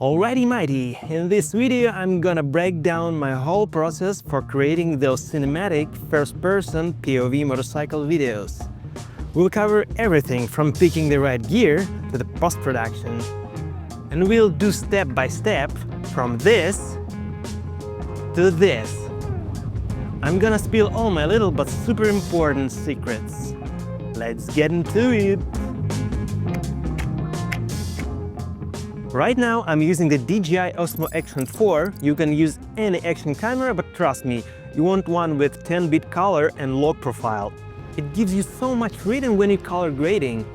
Alrighty matey, in this video I'm gonna break down my whole process for creating those cinematic first-person POV motorcycle videos. We'll cover everything from picking the right gear to the post-production. And we'll do step by step from this to this. I'm gonna spill all my little but super important secrets. Let's get into it! Right now I'm using the DJI Osmo Action 4. You can use any action camera, but trust me, you want one with 10-bit color and low profile. It gives you so much freedom when you're color grading.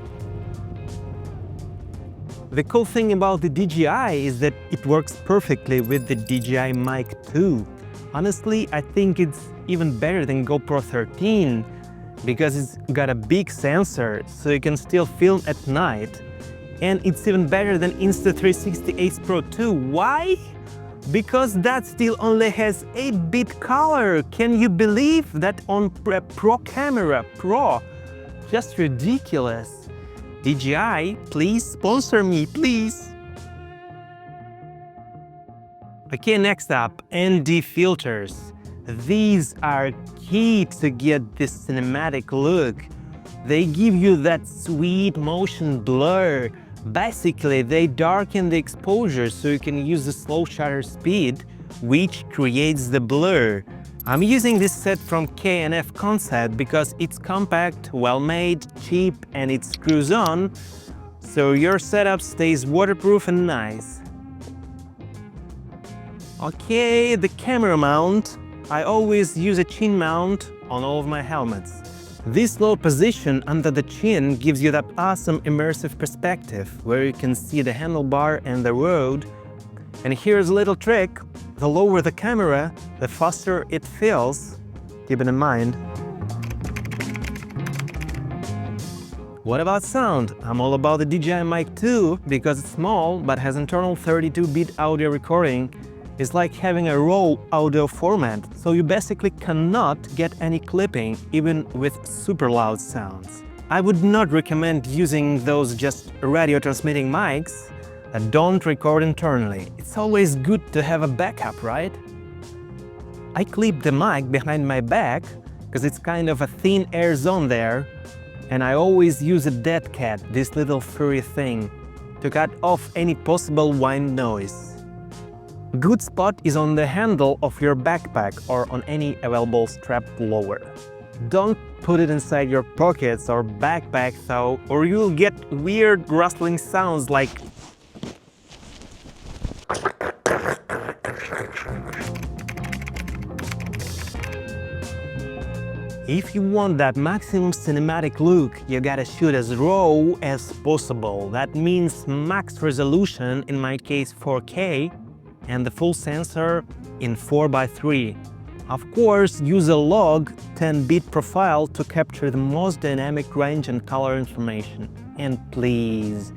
The cool thing about the DJI is that it works perfectly with the DJI Mic 2. Honestly, I think it's even better than GoPro 13 because it's got a big sensor, so you can still film at night. And it's even better than Insta 360 Ace Pro 2. Why? Because that still only has 8-bit color. Can you believe that on Pro camera? Pro? Just ridiculous. DJI, please sponsor me, please. Okay, next up, ND filters. These are key to get this cinematic look. They give you that sweet motion blur. Basically, they darken the exposure so you can use the slow shutter speed, which creates the blur. I'm using this set from K&F Concept because it's compact, well-made, cheap, and it screws on, so your setup stays waterproof and nice. Okay, the camera mount. I always use a chin mount on all of my helmets. This low position under the chin gives you that awesome immersive perspective where you can see the handlebar and the road. And here's a little trick: the lower the camera, the faster it feels. Keep it in mind. What about sound? I'm all about the DJI Mic 2 because it's small but has internal 32-bit audio recording. It's like having a raw audio format, so you basically cannot get any clipping, even with super loud sounds. I would not recommend using those just radio transmitting mics that don't record internally. It's always good to have a backup, right? I clip the mic behind my back because it's kind of a thin air zone there, and I always use a dead cat, this little furry thing, to cut off any possible wind noise. Good spot is on the handle of your backpack or on any available strap lower. Don't put it inside your pockets or backpack though, or you'll get weird rustling sounds like... If you want that maximum cinematic look, you gotta shoot as raw as possible. That means max resolution, in my case 4K, and the full sensor in 4:3. Of course, use a log 10-bit profile to capture the most dynamic range and color information. And please,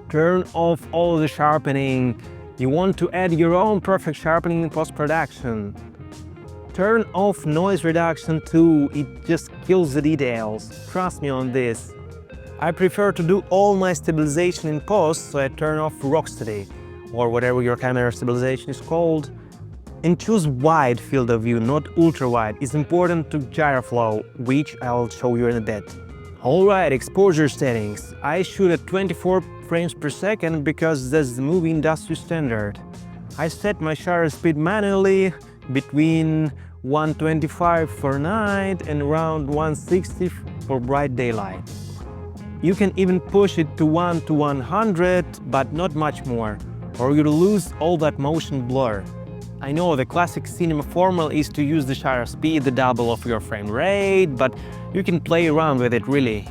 turn off all the sharpening. You want to add your own perfect sharpening in post-production. Turn off noise reduction too, it just kills the details. Trust me on this. I prefer to do all my stabilization in post, so I turn off Rocksteady, or whatever your camera stabilization is called. And choose wide field of view, not ultra wide. It's important to GyroFlow, which I'll show you in a bit. Alright, exposure settings. I shoot at 24 frames per second because that's the movie industry standard. I set my shutter speed manually between 125 for night and around 160 for bright daylight. You can even push it to 1 to 100, but not much more, or you'll lose all that motion blur. I know the classic cinema formula is to use the shutter speed, the double of your frame rate, but you can play around with it really.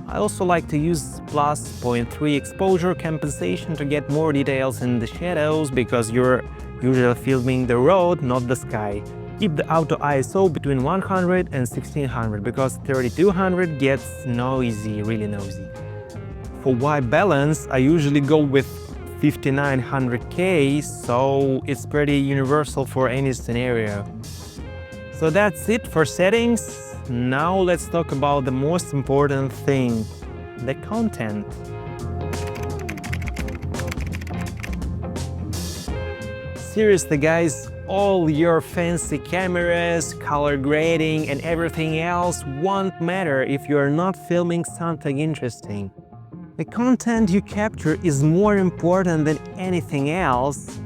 I also like to use plus 0.3 exposure compensation to get more details in the shadows because you're usually filming the road, not the sky. Keep the auto ISO between 100 and 1600 because 3200 gets noisy, really noisy. For white balance, I usually go with 5900K, so it's pretty universal for any scenario. So that's it for settings. Now let's talk about the most important thing, the content. seriously guys, all your fancy cameras, color grading and everything else won't matter if you're not filming something interesting. The content you capture is more important than anything else.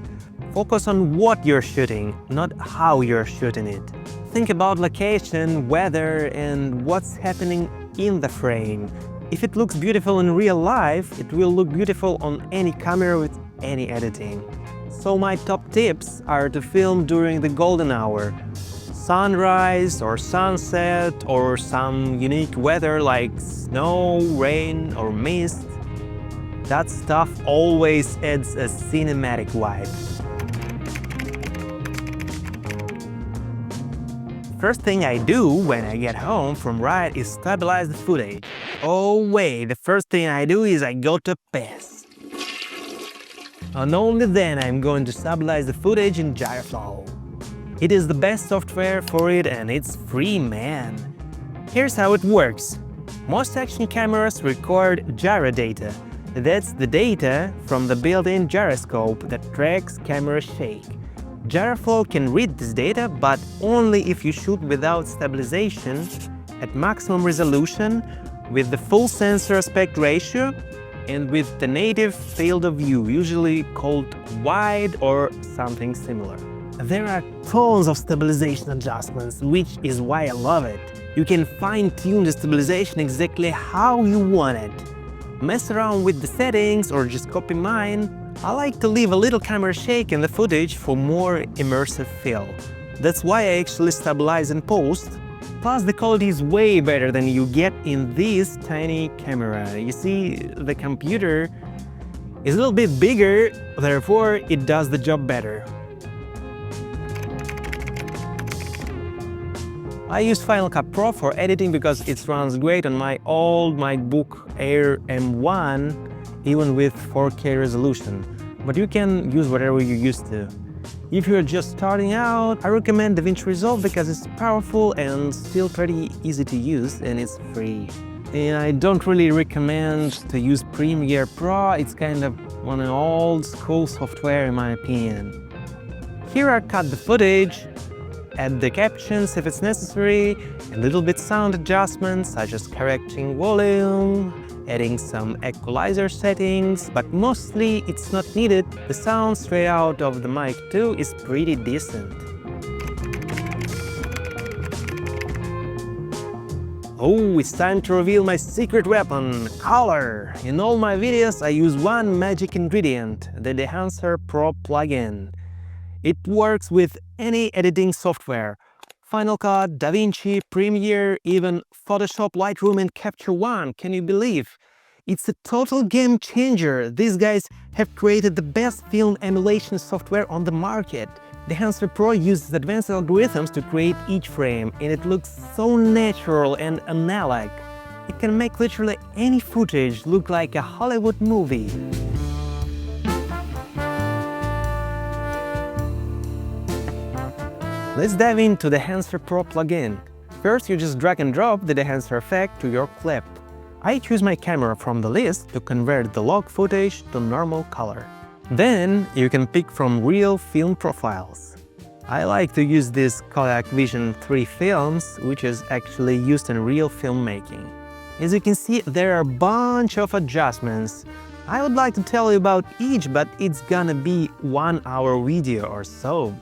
Focus on what you're shooting, not how you're shooting it. Think about location, weather, and what's happening in the frame. If it looks beautiful in real life, it will look beautiful on any camera with any editing. So my top tips are to film during the golden hour. Sunrise or sunset or some unique weather like snow, rain or mist. That stuff always adds a cinematic vibe. First thing I do when I get home from ride is stabilize the footage. Oh wait, the first thing I do is I go to POV. And only then I'm going to stabilize the footage in GyroFlow. It is the best software for it and it's free, man. Here's how it works. Most action cameras record gyro data. That's the data from the built-in gyroscope that tracks camera shake. GyroFlow can read this data, but only if you shoot without stabilization, at maximum resolution, with the full sensor aspect ratio, and with the native field of view, usually called wide or something similar. There are tons of stabilization adjustments, which is why I love it. You can fine-tune the stabilization exactly how you want it. Mess around with the settings or just copy mine. I like to leave a little camera shake in the footage for more immersive feel. That's why I actually stabilize in post. Plus the quality is way better than you get in this tiny camera. You see, the computer is a little bit bigger, therefore it does the job better. I use Final Cut Pro for editing because it runs great on my old MacBook Air M1, even with 4K resolution. But you can use whatever you used to. If you're just starting out, I recommend DaVinci Resolve because it's powerful and still pretty easy to use, and it's free. And I don't really recommend to use Premiere Pro. It's kind of one old school software in my opinion. Here I cut the footage, add the captions if it's necessary, a little bit sound adjustments such as correcting volume, adding some equalizer settings, but mostly it's not needed. The sound straight out of the mic too is pretty decent. Oh, it's time to reveal my secret weapon, color! In all my videos I use one magic ingredient, the Enhancer Pro plugin. It works with any editing software. Final Cut, DaVinci, Premiere, even Photoshop, Lightroom and Capture One, can you believe? It's a total game changer. These guys have created the best film emulation software on the market. The Enhancer Pro uses advanced algorithms to create each frame, and it looks so natural and analog. It can make literally any footage look like a Hollywood movie. Let's dive into the Enhancer Pro plugin. First, you just drag and drop the enhancer effect to your clip. I choose my camera from the list to convert the log footage to normal color. Then you can pick from real film profiles. I like to use this Kodak Vision 3 films, which is actually used in real filmmaking. As you can see, there are a bunch of adjustments. I would like to tell you about each, but it's gonna be 1 hour video or so.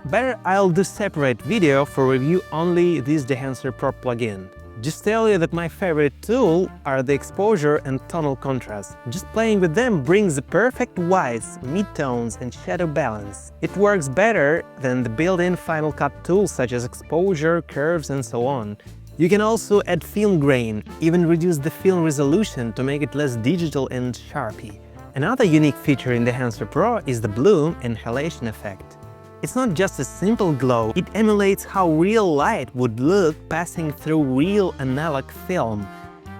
Better I'll do separate video for review only this Enhancer Pro plugin. Just tell you that my favorite tool are the exposure and tonal contrast. Just playing with them brings the perfect whites, midtones and shadow balance. It works better than the built-in Final Cut tools such as exposure, curves and so on. You can also add film grain, even reduce the film resolution to make it less digital and sharpy. Another unique feature in the Enhancer Pro is the bloom and halation effect. It's not just a simple glow, it emulates how real light would look passing through real analog film.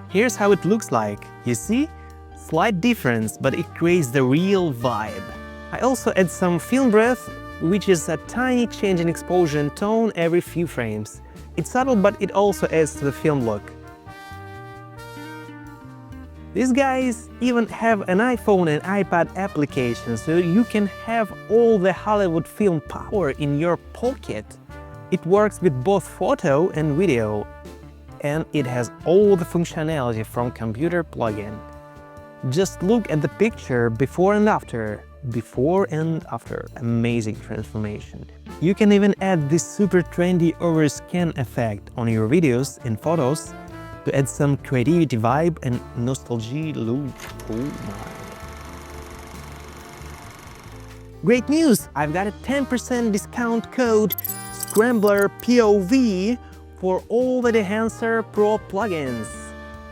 Here's how it looks like. You see? Slight difference, but it creates the real vibe. I also add some film breath, which is a tiny change in exposure and tone every few frames. It's subtle, but it also adds to the film look. These guys even have an iPhone and iPad application, so you can have all the Hollywood film power in your pocket. It works with both photo and video, and it has all the functionality from computer plugin. Just look at the picture before and after. Before and after. Amazing transformation. You can even add this super trendy overscan effect on your videos and photos to add some creativity vibe and nostalgia look. Oh my. Great news! I've got a 10% discount code Scrambler POV for all the Enhancer Pro plugins.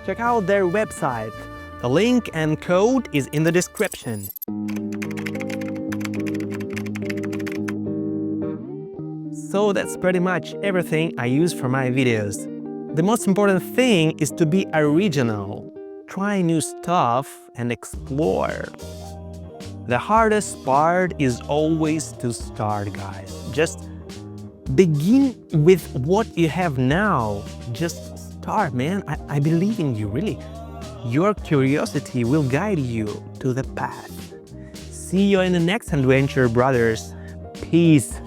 Check out their website. The link and code is in the description. So that's pretty much everything I use for my videos. The most important thing is to be original. Try new stuff and explore. The hardest part is always to start, guys. Just begin with what you have now. Just start, man. I believe in you, really. Your curiosity will guide you to the path. See you in the next adventure, brothers. Peace.